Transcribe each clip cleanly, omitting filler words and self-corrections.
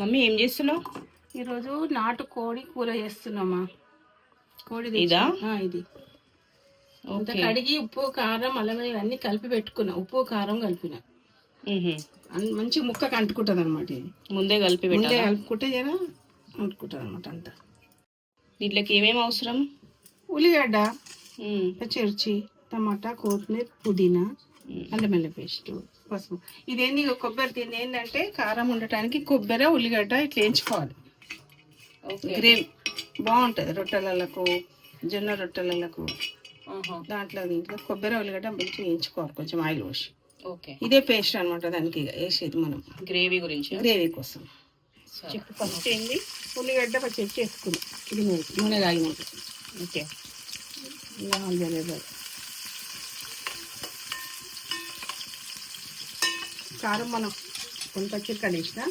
Mummy ఏం చేస్తున్నావు? ఈరోజు నాటు కోడి కూర చేస్తున్నామా. కోడి ఇదా? ఇది అంత కడిగి ఉప్పు కారం అల్లం ఇవన్నీ కలిపి పెట్టుకున్నా. ఉప్పు కారం కలిపిన మంచి ముక్కకు అంటుకుంటుంది అనమాట. ఇది ముందే కలుపుకుంటే జరా అంటుకుంటుంది అనమాట అంతా. దీంట్లోకి ఏమేమి అవసరం? ఉల్లిగడ్డ, పచ్చిమిర్చి, టమాటా, కొత్తిమీర, పుదీనా, అల్లం వెల్లుల్లి పేస్ట్, పసుపు. ఇదేంది కొబ్బరి దీన్ని ఏంటంటే కారం ఉండటానికి కొబ్బరి ఉల్లిగడ్డ ఇట్లా వేయించుకోవాలి. గ్రేవీ బాగుంటుంది రొట్టెలకు, జొన్న రొట్టెలకు. దీంట్లో కొబ్బరి ఉల్లిగడ్డ మంచిగా వేయించుకోవాలి కొంచెం ఆయిల్ పోసి. ఇదే పేస్ట్ అనమాట దానికి వేసేది మనం గ్రేవీ కోసం. చెప్పు ఫస్ట్ ఏంది ఉల్లిగడ్డ పచ్చిమిర్చి వేసుకున్నాం. ఇది నూనె తాగినాక కారం మనం కొంత పచ్చిమిరకాయలు వేసిన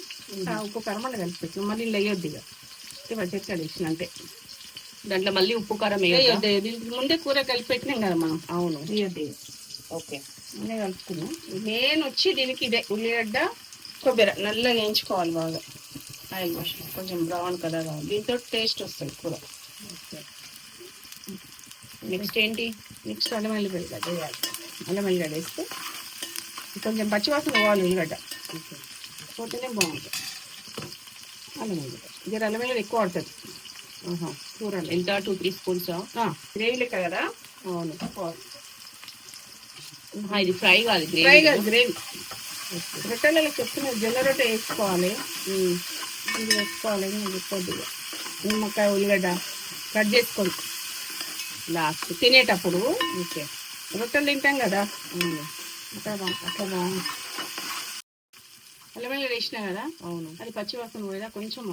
ఉప్పు కారం అలా కలిపి పెట్టినాం. మళ్ళీ ఇలా వేయొద్దు. ఇక పచ్చిమిరకాయలు వేసిన అంటే దాంట్లో మళ్ళీ ఉప్పు కారం వేయొద్దు. దీనికి ముందే కూర కలిపి పెట్టినాం కదా మనం. అవును, వేయొద్దు. అన్నీ కలుపుకున్నాం. మెయిన్ వచ్చి దీనికి ఇదే ఉల్లిగడ్డ కొబ్బరి నల్లగా వేయించుకోవాలి బాగా. ఆయిల్ పోసిన కొంచెం బ్రౌన్ కలర్ కావాలి. దీంతో టేస్ట్ వస్తుంది కూర. నెక్స్ట్ ఏంటి? నెక్స్ట్ అల్లం వెల్లిగడ్డ వేయాలి. అల్లం వెల్లిగడ్డ వేస్తే కొంచెం పచ్చివాసన పోవాలి. ఉల్లిగడ్డ పోతేనే బాగుంటుంది. అల్లం వెల్లిగడ్డ జర అల్లం వెల్లిగడ్డ ఎక్కువ పడుతుంది కూరలు. ఎంత? 2-3 స్పూన్స్ గ్రేవీ లెక్క కదా. అవును, ఇది ఫ్రై కాదు, గ్రేవీ. రొట్టెలలో చెప్తున్నారు జొన్న రొట్టె వేసుకోవాలి. ఇది వేసుకోవాలి కొద్దిగా నిమ్మకాయ ఉల్లిగడ్డ కట్ చేసుకోండి లాస్ట్ తినేటప్పుడు. రొట్టెలు తింటాం కదా అట్లా బాగుంది. అల్లం వెల్లుల్లి వేసినా కదా. అవును, అది పచ్చివాసన పోయేదా కొంచెం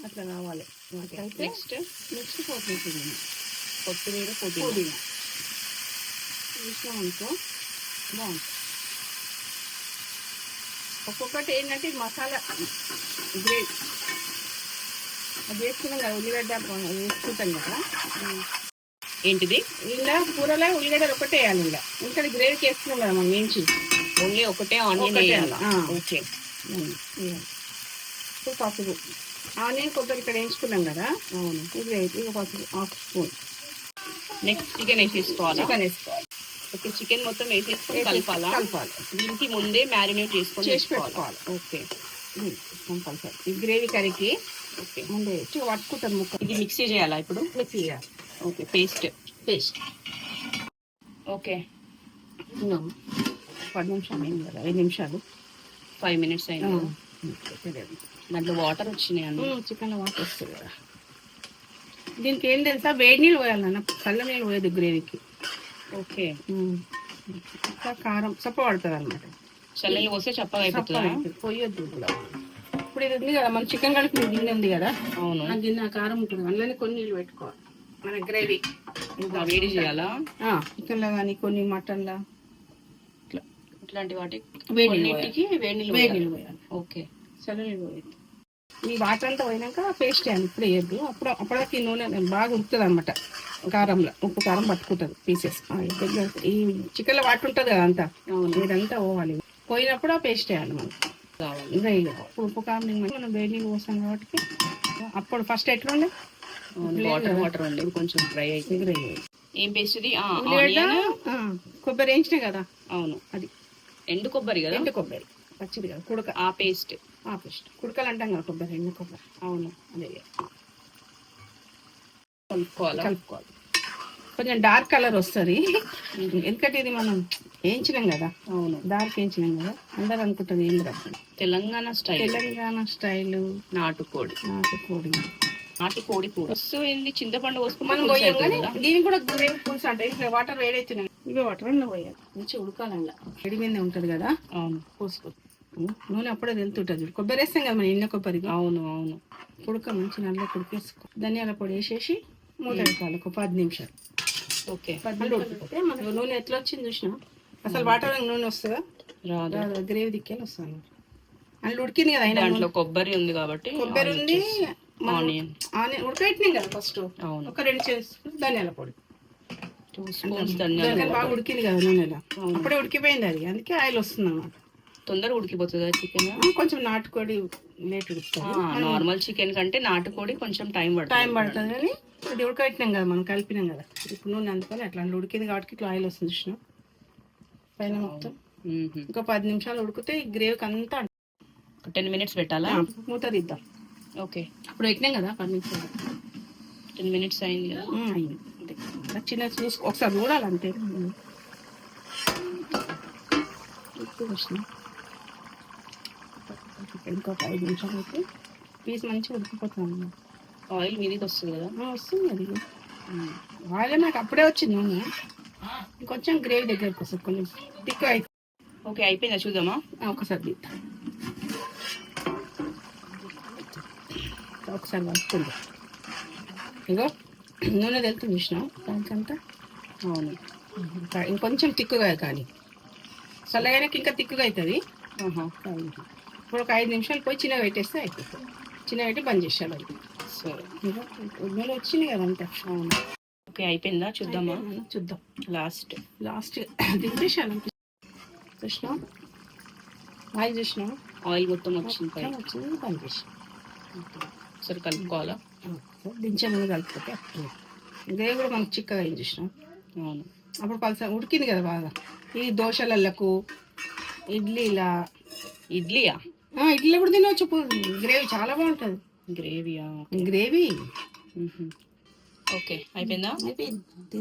అట్లా కావాలి. నెక్స్ట్ కొత్తిమీర పుదీనా వేసినాం అనుకో బాగుంటుంది. ఒక్కొక్కటి ఏంటంటే మసాలా గ్రేవీ అది వేసుకున్నాం కదా. ఉల్లిగడ్డ వేసుకుంటాం కదా. ఏంటిది? ఇలా కూరలో ఉల్లిగడ్డలు ఒకటే వేయాలి. ఇలా ఎందుకంటే గ్రేవీకి వేసుకున్నాం కదా మనం వేయించి. ఓన్లీ ఒకటే ఆనియన్ వేయాలి. ఓకే. ఇప్పుడు పసుపు, ఆనియన్ కొబ్బరి ఇక్కడ వేయించుకున్నాం కదా. అవును, ఇది పసుపు 1/2 స్పూన్. నెక్స్ట్ చికెన్ వేసేసుకోవాలి. ఓకే, చికెన్ మొత్తం వేసేసుకొని కలపాలి. దీనికి ముందే మ్యారినేట్ చేసుకొని పెట్టుకోవాలి. ఓకే, కలపాలి. ఈ గ్రేవీ కర్రీకి ముందే పట్టుకుంటుంది ముక్క. ఇది మిక్సీ చేయాలా ఇప్పుడు? మిక్సీ చేయాలి. Okay, paste. ఓకే, 10 నిమిషాలు అయింది కదా. 5 నిమిషాలు 5 మినిట్స్ అయింది. దాంట్లో వాటర్ వచ్చినాయి అన్న. చికెన్లో వాటర్ వస్తుంది కదా. దీనికి ఏం తెలుసా, వేడి నీళ్ళు పోయాలన్న, చల్ల నీళ్ళు పోయేది గ్రేవీకి. ఓకే, ఇంకా కారం చప్ప పడుతుంది అనమాట. చల్లని పోస్తే చప్పగా అయిపోతుంది. పోయొద్దు కూడా. ఇప్పుడు ఇది ఉంది కదా మన చికెన్ కడుపు గిన్నె ఉంది కదా. అవును, ఆ గిన్నె కారం ఉంటుంది. అందులోనే కొన్ని నీళ్ళు పెట్టుకోవాలి. మన గ్రేవీ ఇంకా వేడి చేయాలా? చికెన్లో కానీ కొన్ని మటన్లో ఇట్లాంటి వాటికి వేడి నీళ్ళు పోయాలి. ఓకే, చల్ల నీళ్ళు పోయద్దు. ఈ వాటర్ అంతా పోయినాక పేస్ట్ వేయాలి. ఇప్పుడు వేయద్దు. అప్పటికి నూనె బాగా ఉడుకుతుంది అనమాట. కారంలో ఉప్పు కారం పట్టుకుంటుంది పీసెస్. ఈ చికెన్లో వాటర్ ఉంటుంది కదా అంతా. ఇదంతా పోవాలి. పోయినప్పుడు ఆ పేస్ట్ వేయాలి మనం. ఇప్పుడు ఉప్పు కారం మనం వేడి నీళ్ళు పోసాం కాబట్టి. అప్పుడు ఫస్ట్ ఎట్లుండే వాటర్ ఉండే కొంచెం ఫ్రై అయితే గ్రేవీ. ఏం పేస్ట్ ఇది? కొబ్బరి వేయించినాయి కదా. అవును, అది ఎండు కొబ్బరి కదా. ఎండు కొబ్బరి పచ్చిది కదా. కుడక ఆ పేస్ట్ కుడకలు అంటాం కదా కొబ్బరి, ఎండు కొబ్బరి. అవును, అదే కలుపుకోవాలి. కొంచెం డార్క్ కలర్ వస్తుంది. ఎందుకంటే ఇది మనం వేయించినాం కదా. అవును, డార్క్ వేయించినాం కదా. అందరు అనుకుంటుంది ఏం రాదు. తెలంగాణ స్టైల్ నాటుకోడి పులుసు ఏంది? చింతపండు మనం పోయాం కానీ దీనికి కూడా గ్రేవీ పులుసు అంటే ఇట్లా వాటర్ వేడైతున్నాయి. ఇవే వాటర్ అన్న పోయాలి. మంచిగా ఉడకాలన్నా వేడి మీద ఉంటుంది కదా. అవును, పోసుకో. నూనె అప్పుడే వెళ్తుంటుంది. కొబ్బరి వేస్తాం కదా మనం, ఎన్న కొబ్బరి. అవును, ఉడక మంచి నల్ల ఉడికేసుకో. ధనియాల పొడి వేసేసి మూత పెట్టాలి ఒక 10 నిమిషాలు. ఓకే, 10 నిమిషాలు ఉడికితే మనకు నూనె ఎట్లా వచ్చింది చూసినా. అసలు వాటర్ నూనె వస్తుందా? రాదు, గ్రేవీ దిక్కేని వస్తుంది. అందులో ఉడికింది కదా. అయినా దాంట్లో కొబ్బరి ఉంది కాబట్టి. కొబ్బరి ఉంది, ఆనియన్ ఉడకబెట్టినాం కదా ఫస్ట్. అవును, ఒక 2 స్పూన్స్ ధనియాల పొడి, 2 స్పూన్స్ ధనియాల. బాగా ఉడికింది కదా నూనెలో. అప్పుడే ఉడికిపోయింది అది, అందుకే ఆయిల్ వస్తుంది అన్నమాట. తొందరగా ఉడికిపోతుంది కదా చికెన్. కొంచెం నాటుకోడి లేట్ ఉడుకుతుంది. నార్మల్ చికెన్ కంటే నాటుకోడి కొంచెం టైం పడుతుంది కానీ ఇది ఉడకబెట్టినాం కదా, మనం కలిపినాం కదా. ఇప్పుడు నూనె అందుకొని అట్లా ఉడికింది కాబట్టి ఇట్లా ఆయిల్ వస్తుంది చూసినా పైన మొత్తం. ఇంకా 10 నిమిషాలు ఉడికితే ఈ గ్రేవీకి అంతా 10 మినిట్స్ పెట్టాలా? మూత తీద్దాం. ఓకే, ఇప్పుడు పెట్టినాం కదా 10 నిమిషాలు. 10 మినిట్స్ అయింది కదా. అయింది. చిన్న చూసి ఒకసారి చూడాలి అంతే. ఇంకో 5 నిమిషాలు అయితే పీస్ మంచిగా ఉడికిపోతుంది. ఆయిల్ మీదకి వస్తుంది కదా. వస్తుంది అది. ఆయిల్ నాకు అప్పుడే వచ్చింది నూనె. ఇంకొంచెం గ్రేవీ దగ్గరకు వస్తుంది, కొంచెం థిక్ అయితే. ఓకే, అయిపోయిందా చూద్దామా? ఒకసారి తీద్దాం. ఒకసారి వస్తుంది. ఇగో నూనె తెలుతుంది చూసినా దానికంతా. అవును, ఇంకొంచెం తిక్కుగా కానీ చల్లగానే ఇంకా తిక్కుగా అవుతుంది. ఇప్పుడు ఒక 5 నిమిషాలు పోయి చిన్నగా పెట్టేస్తే అయిపోతుంది. చిన్నగా పెట్టి బంద్ చేసేయాలి అది. సరే, నూనె వచ్చింది కదా అంతా. అవును. ఓకే, అయిపోయిందా చూద్దామా? చూద్దాం. లాస్ట్ దింపేసాను చూసినా. ఆయిల్ చూసినా, ఆయిల్ మొత్తం వచ్చింది బంద్ చేసి సరే కలుపుకోవాలా? దించే ముందు కలిపిపోతే గ్రేవీ కూడా మనకు చిక్కగా అయింది చూసినాం. అవును, అప్పుడు పలస ఉడికింది కదా బాగా. ఈ దోశలకు ఇడ్లీలా. ఇడ్లీయా? ఇడ్లీ కూడా తినవచ్చు. గ్రేవీ చాలా బాగుంటుంది. గ్రేవీయా? గ్రేవీ. ఓకే, అయిపోయిందా? అయిపోయింది.